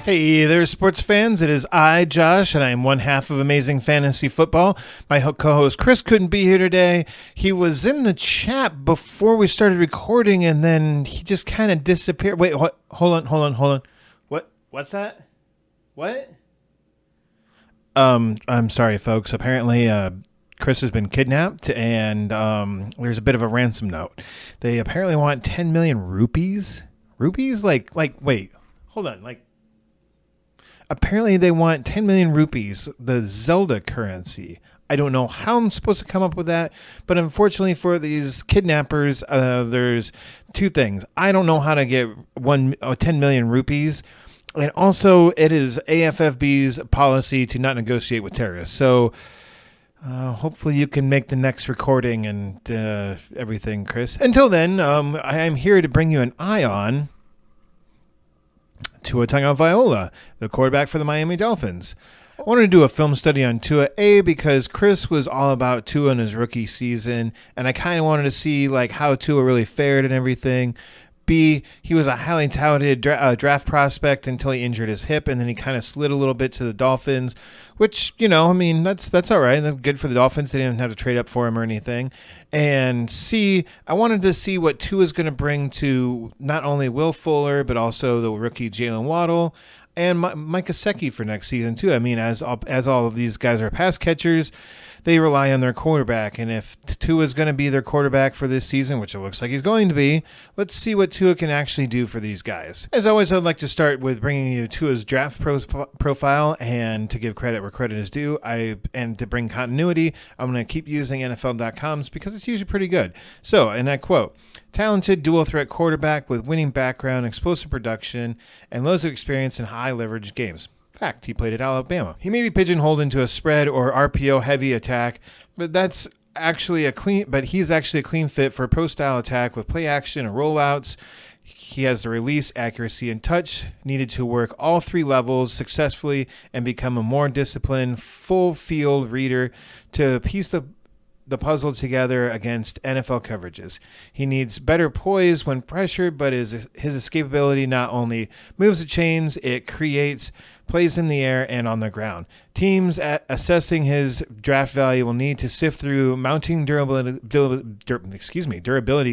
Hey there, sports fans. It is I, Josh, and I am one half of Amazing Fantasy Football. My co-host Chris couldn't be here today. He was in the chat before we started recording, and then he just kind of disappeared. Wait, what? Hold on. What's that? What? I'm sorry, folks. Apparently, Chris has been kidnapped, and there's a bit of a ransom note. They apparently want 10 million rupees. Rupees? Wait, hold on. Apparently they want 10 million rupees, the Zelda currency. I don't know how I'm supposed to come up with that, but unfortunately for these kidnappers, there's two things. I don't know how to get 10 million rupees, and also it is AFFB's policy to not negotiate with terrorists. So hopefully you can make the next recording and everything, Chris. Until then, I am here to bring you an eye on Tua Tagovailoa, the quarterback for the Miami Dolphins. I wanted to do a film study on Tua, because Chris was all about Tua in his rookie season, and I kind of wanted to see how Tua really fared and everything. B, he was a highly touted draft prospect until he injured his hip, and then he kind of slid a little bit to the Dolphins, which, that's all right. Good for the Dolphins. They didn't have to trade up for him or anything. And C, I wanted to see what Tua is going to bring to not only Will Fuller, but also the rookie Jalen Waddle and Mike Gesicki for next season too. As all of these guys are pass catchers, they rely on their quarterback. And if Tua is going to be their quarterback for this season, which it looks like he's going to be, let's see what Tua can actually do for these guys. As always, I'd like to start with bringing you Tua's draft profile, and to give credit where credit is due, and to bring continuity, I'm going to keep using NFL.com's because it's usually pretty good. So, and I quote, "Talented dual threat quarterback with winning background, explosive production, and loads of experience in high leverage games." Fact, he played at Alabama. He may be pigeonholed into a spread or RPO heavy attack, but he's actually a clean fit for a pro style attack with play action and rollouts. He has the release, accuracy, and touch needed to work all three levels successfully and become a more disciplined, full field reader to piece the puzzle together against NFL coverages. He needs better poise when pressured, but his escapability not only moves the chains, it creates plays in the air and on the ground. Teams assessing his draft value will need to sift through mounting durability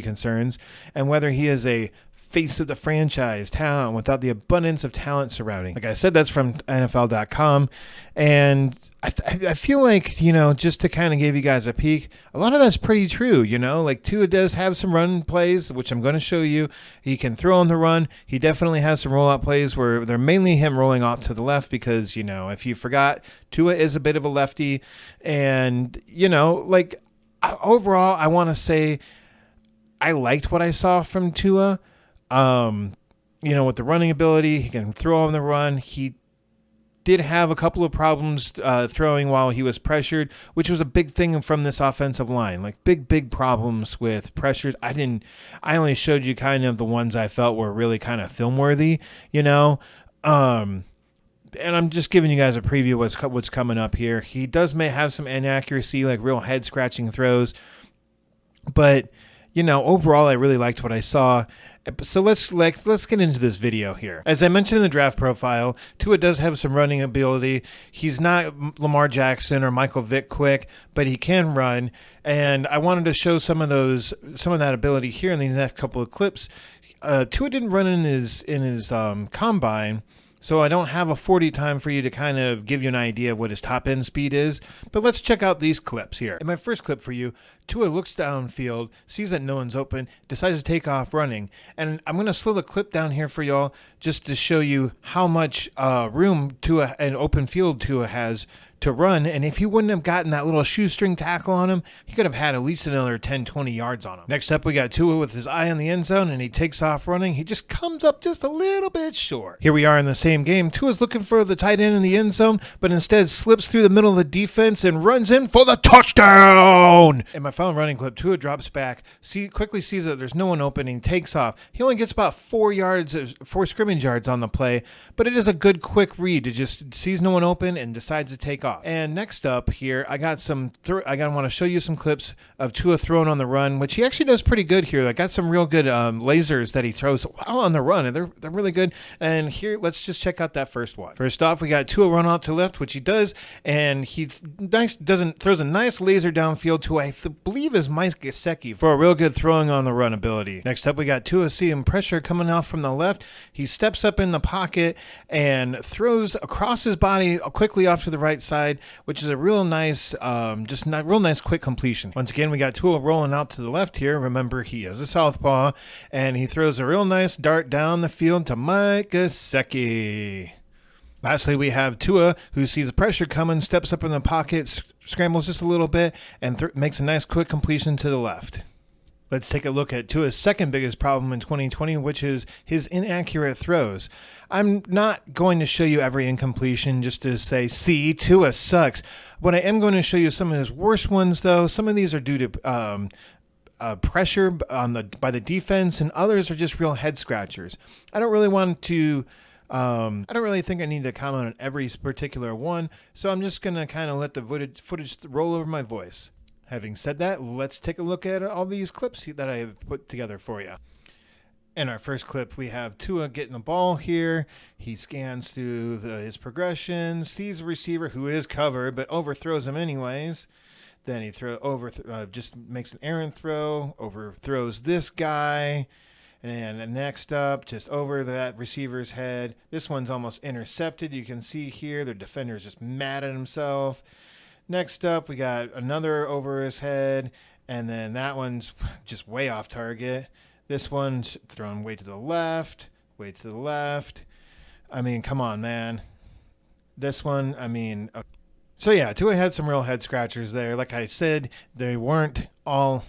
concerns and whether he is a face of the franchise talent without the abundance of talent surrounding. Like I said, that's from NFL.com. And I feel like, just to kind of give you guys a peek, a lot of that's pretty true, Tua does have some run plays, which I'm going to show you. He can throw on the run. He definitely has some rollout plays where they're mainly him rolling off to the left because, if you forgot, Tua is a bit of a lefty. And, overall, I want to say I liked what I saw from Tua. With the running ability, he can throw on the run. He did have a couple of problems throwing while he was pressured, which was a big thing from this offensive line. Big problems with pressures. I only showed you kind of the ones I felt were really kind of film worthy, and I'm just giving you guys a preview of what's coming up here. He may have some inaccuracy, real head scratching throws, but overall, I really liked what I saw. So let's get into this video here. As I mentioned in the draft profile, Tua does have some running ability. He's not Lamar Jackson or Michael Vick quick, but he can run. And I wanted to show some of that ability here in these next couple of clips. Tua didn't run in his combine, so I don't have a 40 time for you to kind of give you an idea of what his top end speed is, but let's check out these clips here. In my first clip for you, Tua looks downfield, sees that no one's open, decides to take off running. And I'm going to slow the clip down here for y'all just to show you how much room Tua and open field Tua has to run. And if he wouldn't have gotten that little shoestring tackle on him, he could have had at least another 10, 20 yards on him. Next up, we got Tua with his eye on the end zone, and he takes off running. He just comes up just a little bit short. Here we are in the same game. Tua's looking for the tight end in the end zone, but instead slips through the middle of the defense and runs in for the touchdown. In my final running clip, Tua drops back, quickly sees that there's no one open, and takes off. He only gets about 4 scrimmage yards on the play, but it is a good quick read. It just sees no one open and decides to take off. And next up here, I got I want to show you some clips of Tua throwing on the run, which he actually does pretty good here. I got some real good lasers that he throws well on the run, and they're really good. And here, let's just check out that first one. First off, we got Tua run out to left, which he does, and he throws a nice laser downfield to I believe is Mike Gesicki for a real good throwing on the run ability. Next up, we got Tua seeing pressure coming off from the left. He steps up in the pocket and throws across his body quickly off to the right side, which is a real nice, real nice quick completion. Once again, we got Tua rolling out to the left here. Remember, he is a southpaw, and he throws a real nice dart down the field to Mike Gesicki. Lastly, we have Tua, who sees the pressure coming, steps up in the pocket, scrambles just a little bit, and makes a nice quick completion to the left. Let's take a look at Tua's second biggest problem in 2020, which is his inaccurate throws. I'm not going to show you every incompletion just to say, see, Tua sucks. What I am going to show you some of his worst ones, though. Some of these are due to pressure by the defense, and others are just real head scratchers. I don't really think I need to comment on every particular one, so I'm just going to kind of let the footage roll over my voice. Having said that, let's take a look at all these clips that I have put together for you. In our first clip, we have Tua getting the ball here. He scans through his progression, sees a receiver who is covered, but overthrows him anyways. Then he just makes an errant throw, overthrows this guy. And next up, just over that receiver's head. This one's almost intercepted. You can see here the defender's just mad at himself. Next up, we got another over his head, and then that one's just way off target. This one's thrown way to the left. I mean, come on, man. This one, So yeah, Tua had some real head scratchers there. Like I said, they weren't all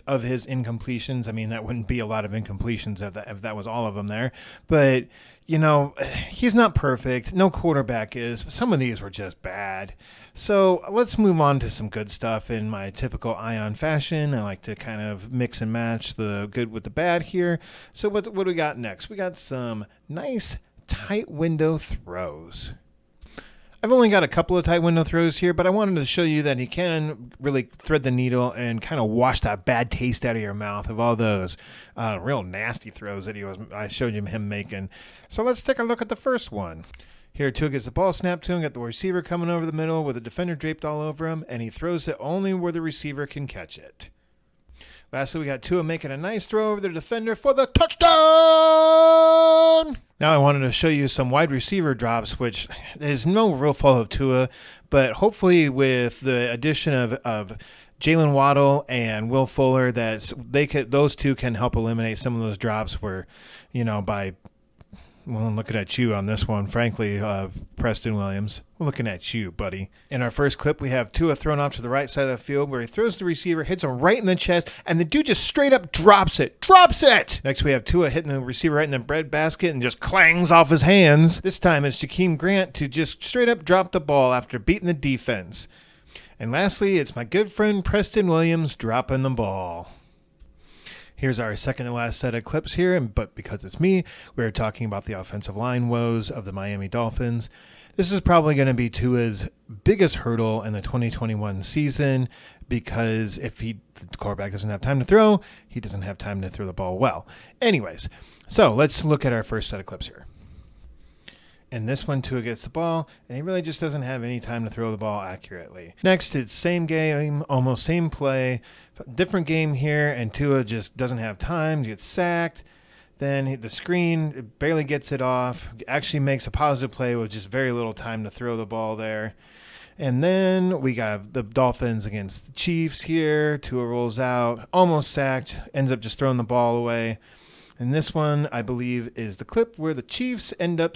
of his incompletions. I mean, that wouldn't be a lot of incompletions if that was all of them there. But, he's not perfect. No quarterback is. Some of these were just bad. So let's move on to some good stuff in my typical Ion fashion. I like to kind of mix and match the good with the bad here. So what do we got next? We got some nice tight window throws. I've only got a couple of tight window throws here, but I wanted to show you that he can really thread the needle and kind of wash that bad taste out of your mouth of all those real nasty throws that I showed him making. So let's take a look at the first one. Here, Tua gets the ball snapped to him, got the receiver coming over the middle with the defender draped all over him, and he throws it only where the receiver can catch it. Lastly, we got Tua making a nice throw over the defender for the touchdown! Now I wanted to show you some wide receiver drops, which is no real fault of Tua, but hopefully with the addition of Jalen Waddle and Will Fuller, those two can help eliminate some of those drops where, I'm looking at you on this one, frankly, Preston Williams. We're looking at you, buddy. In our first clip, we have Tua thrown off to the right side of the field where he throws the receiver, hits him right in the chest, and the dude just straight up drops it. Next, we have Tua hitting the receiver right in the bread basket and just clangs off his hands. This time, it's Jakeem Grant to just straight up drop the ball after beating the defense. And lastly, it's my good friend Preston Williams dropping the ball. Here's our second and last set of clips here, but because it's me, we're talking about the offensive line woes of the Miami Dolphins. This is probably going to be Tua's biggest hurdle in the 2021 season because if the quarterback doesn't have time to throw, he doesn't have time to throw the ball well. Anyways, so let's look at our first set of clips here. In this one, Tua gets the ball, and he really just doesn't have any time to throw the ball accurately. Next, it's same game, almost same play, different game here, and Tua just doesn't have time, gets sacked. Then the screen barely gets it off, actually makes a positive play with just very little time to throw the ball there. And then we got the Dolphins against the Chiefs here. Tua rolls out, almost sacked, ends up just throwing the ball away. And this one, I believe, is the clip where the Chiefs end up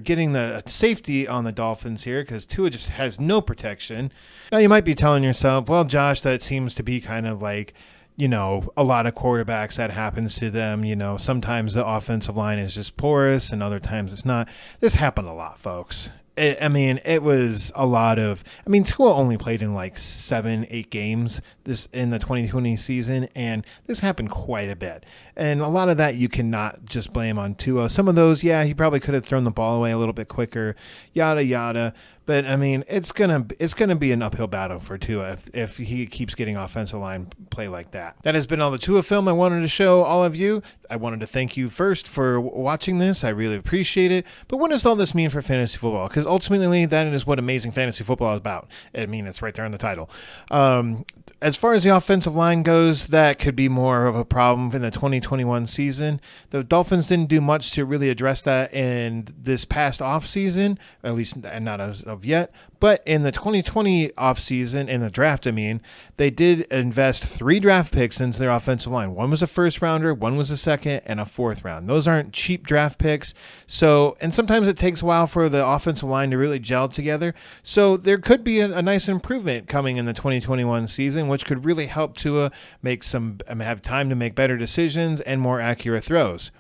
getting the safety on the Dolphins here because Tua just has no protection. Now, you might be telling yourself, well, Josh, that seems to be kind of like, a lot of quarterbacks that happens to them. Sometimes the offensive line is just porous and other times it's not. This happened a lot, folks. It was a lot of. Tua only played in like 7-8 games in the 2020 season, and this happened quite a bit. And a lot of that you cannot just blame on Tua. Some of those, yeah, he probably could have thrown the ball away a little bit quicker, yada yada. But I mean, it's gonna be an uphill battle for Tua if he keeps getting offensive line play like that. That has been all the Tua film I wanted to show all of you. I wanted to thank you first for watching this. I really appreciate it. But what does all this mean for fantasy football? Because ultimately, that is what amazing fantasy football is about. I mean, it's right there in the title. As far as the offensive line goes, that could be more of a problem in the 2021 season. The Dolphins didn't do much to really address that in this past offseason, at least not as of yet. But in the 2020 offseason, in the draft, they did invest 3 draft picks into their offensive line. One was a first rounder, one was a second, and a 4th round. Those aren't cheap draft picks. And sometimes it takes a while for the offensive line to really gel together. So there could be a nice improvement coming in the 2021 season, which could really help Tua have time to make better decisions and more accurate throws.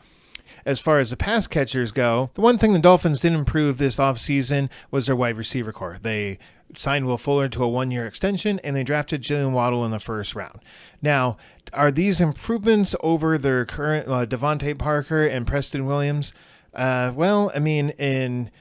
As far as the pass catchers go, the one thing the Dolphins did improve this offseason was their wide receiver core. They signed Will Fuller to a 1-year extension, and they drafted Jalen Waddle in the 1st round. Now, are these improvements over their current Devontae Parker and Preston Williams? In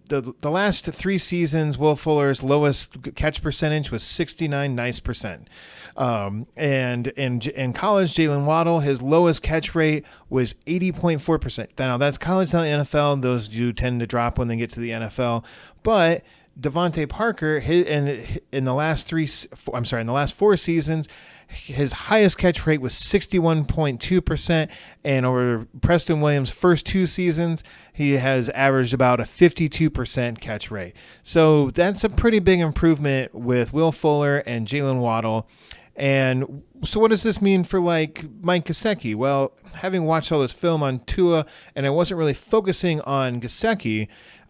the last 3 seasons, Will Fuller's lowest catch percentage was 69 nice percent. And in college, Jalen Waddle, his lowest catch rate was 80.4%. Now that's college, not NFL. Those do tend to drop when they get to the NFL. But Devontae Parker, in the last 4 seasons, his highest catch rate was 61.2%, and over Preston Williams' first 2 seasons, he has averaged about a 52% catch rate. So that's a pretty big improvement with Will Fuller and Jalen Waddle. And so what does this mean for Mike Gesicki? Well, having watched all this film on Tua, and I wasn't really focusing on Gesicki,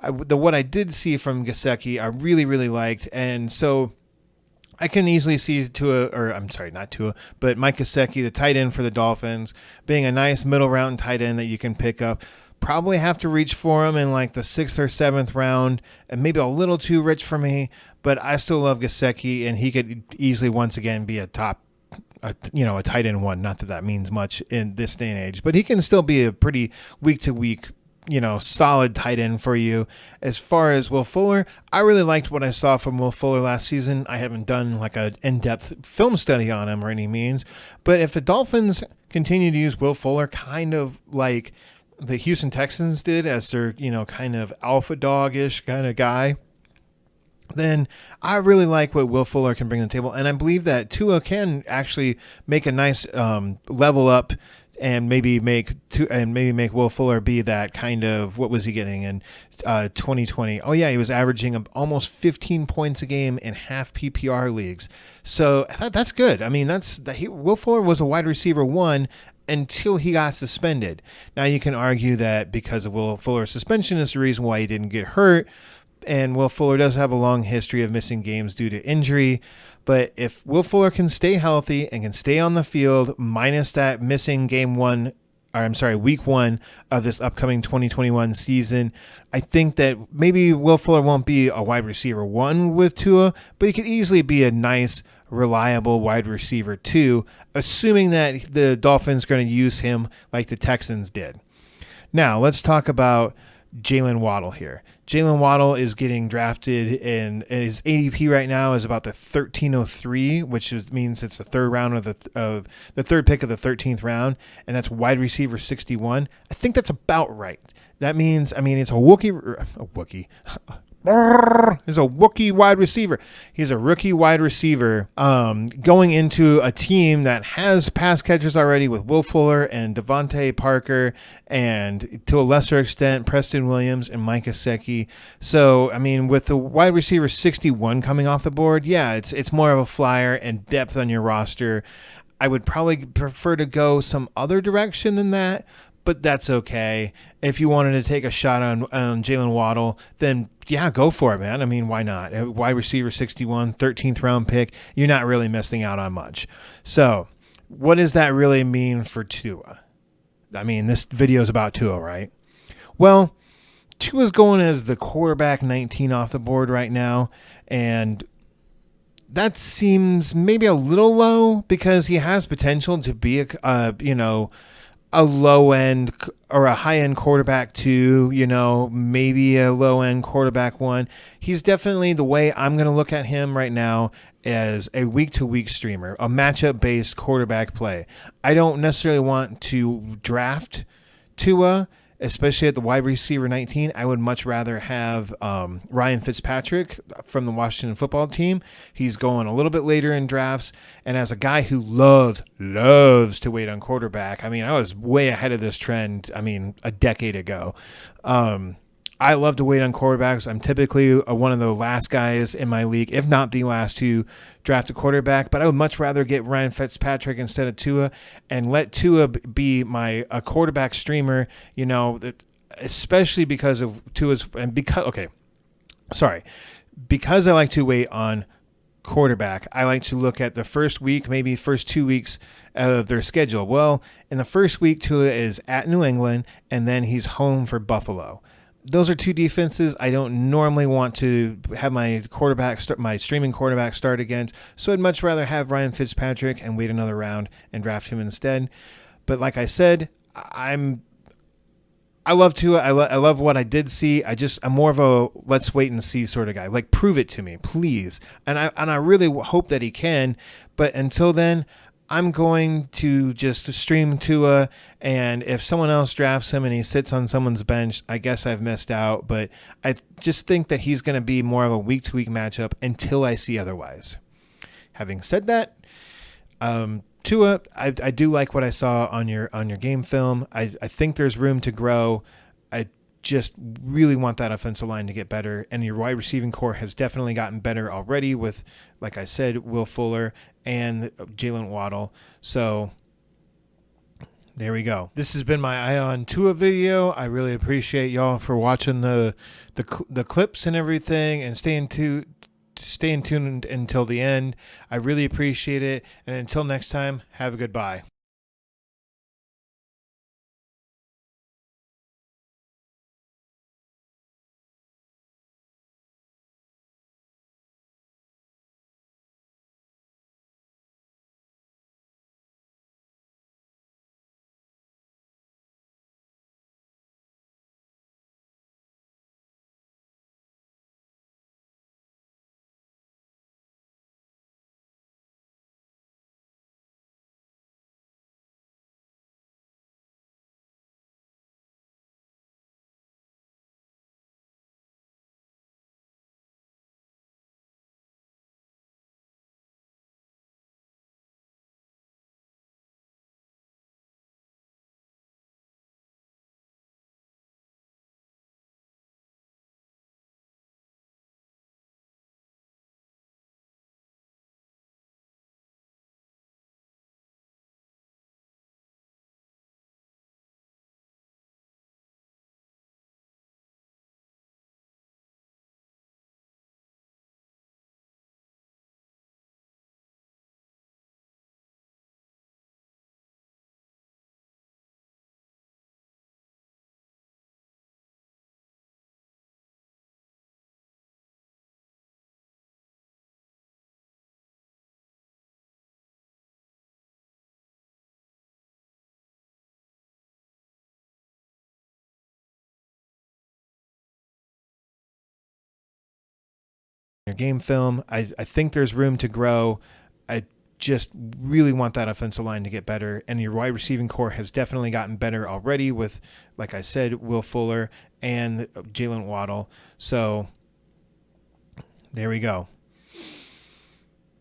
what I did see from Gesicki, I really, really liked. And so I can easily see Mike Gesicki, the tight end for the Dolphins, being a nice middle round tight end that you can pick up. Probably have to reach for him in the 6th or 7th round, and maybe a little too rich for me, but I still love Gesicki, and he could easily once again be a tight end 1. Not that means much in this day and age, but he can still be a pretty week to week, solid tight end for you. As far as Will Fuller, I really liked what I saw from Will Fuller last season. I haven't done an in-depth film study on him or any means, but if the Dolphins continue to use Will Fuller kind of like the Houston Texans did as their, kind of alpha dog-ish kind of guy, then I really like what Will Fuller can bring to the table. And I believe that Tua can actually make a nice level up and maybe make Will Fuller be that kind of, what was he getting in 2020? Oh yeah, he was averaging almost 15 points a game in half PPR leagues. So that's good. Will Fuller was a wide receiver 1 until he got suspended. Now you can argue that because of Will Fuller's suspension is the reason why he didn't get hurt. And Will Fuller does have a long history of missing games due to injury. But if Will Fuller can stay healthy and can stay on the field, minus that missing week 1 of this upcoming 2021 season, I think that maybe Will Fuller won't be a wide receiver 1 with Tua, but he could easily be a nice, reliable wide receiver 2, assuming that the Dolphins are going to use him like the Texans did. Now, let's talk about Jalen Waddle here. Jalen Waddle is getting drafted and his ADP right now is about the 1303, which means it's the 3rd round of the 3rd pick of the 13th round, and that's wide receiver 61. I think that's about right. That means, it's a Wookiee. He's a Wookiee wide receiver. He's a rookie wide receiver going into a team that has pass catchers already with Will Fuller and Devontae Parker and, to a lesser extent, Preston Williams and Mike Gesicki. So, with the wide receiver 61 coming off the board, yeah, it's more of a flyer and depth on your roster. I would probably prefer to go some other direction than that, but that's okay. If you wanted to take a shot on Jalen Waddle, then yeah, go for it, man. Why not? Wide receiver 61, 13th round pick. You're not really missing out on much. So what does that really mean for Tua? This video is about Tua, right? Well, Tua's going as the quarterback 19 off the board right now, and that seems maybe a little low because he has potential to be a a low end or a high end quarterback two, maybe a low end quarterback one. He's definitely, the way I'm going to look at him right now, as a week to week streamer, a matchup based quarterback play. I don't necessarily want to draft Tua, especially at the wide receiver 19. I would much rather have Ryan Fitzpatrick from the Washington football team. He's going a little bit later in drafts. And as a guy who loves to wait on quarterback, I was way ahead of this trend, a decade ago. I love to wait on quarterbacks. I'm typically one of the last guys in my league, if not the last, to draft a quarterback. But I would much rather get Ryan Fitzpatrick instead of Tua, and let Tua be a quarterback streamer. Especially because of Tua's because I like to wait on quarterback. I like to look at the first week, maybe first 2 weeks of their schedule. Well, in the first week, Tua is at New England, and then he's home for Buffalo. Those are two defenses I don't normally want to have my streaming quarterback start against. So I'd much rather have Ryan Fitzpatrick and wait another round and draft him instead. But like I said, I love Tua. I love what I did see. I'm more of a let's wait and see sort of guy. Like, prove it to me, please. And I really hope that he can. But until then, I'm going to just stream Tua, and if someone else drafts him and he sits on someone's bench, I guess I've missed out. But I just think that he's going to be more of a week-to-week matchup until I see otherwise. Having said that, Tua, I do like what I saw on your game film. I think there's room to grow. I just really want that offensive line to get better, and your wide receiving core has definitely gotten better already with, like I said, Will Fuller and Jalen Waddle. So there we go. This has been my Eye on Tua video. I really appreciate y'all for watching the clips and everything, and staying tuned until the end. I really appreciate it. And until next time, have a good bye. Your game film, I think there's room to grow. I just really want that offensive line to get better, and your wide receiving core has definitely gotten better already with, like I said, Will Fuller and Jalen Waddle. So there we go.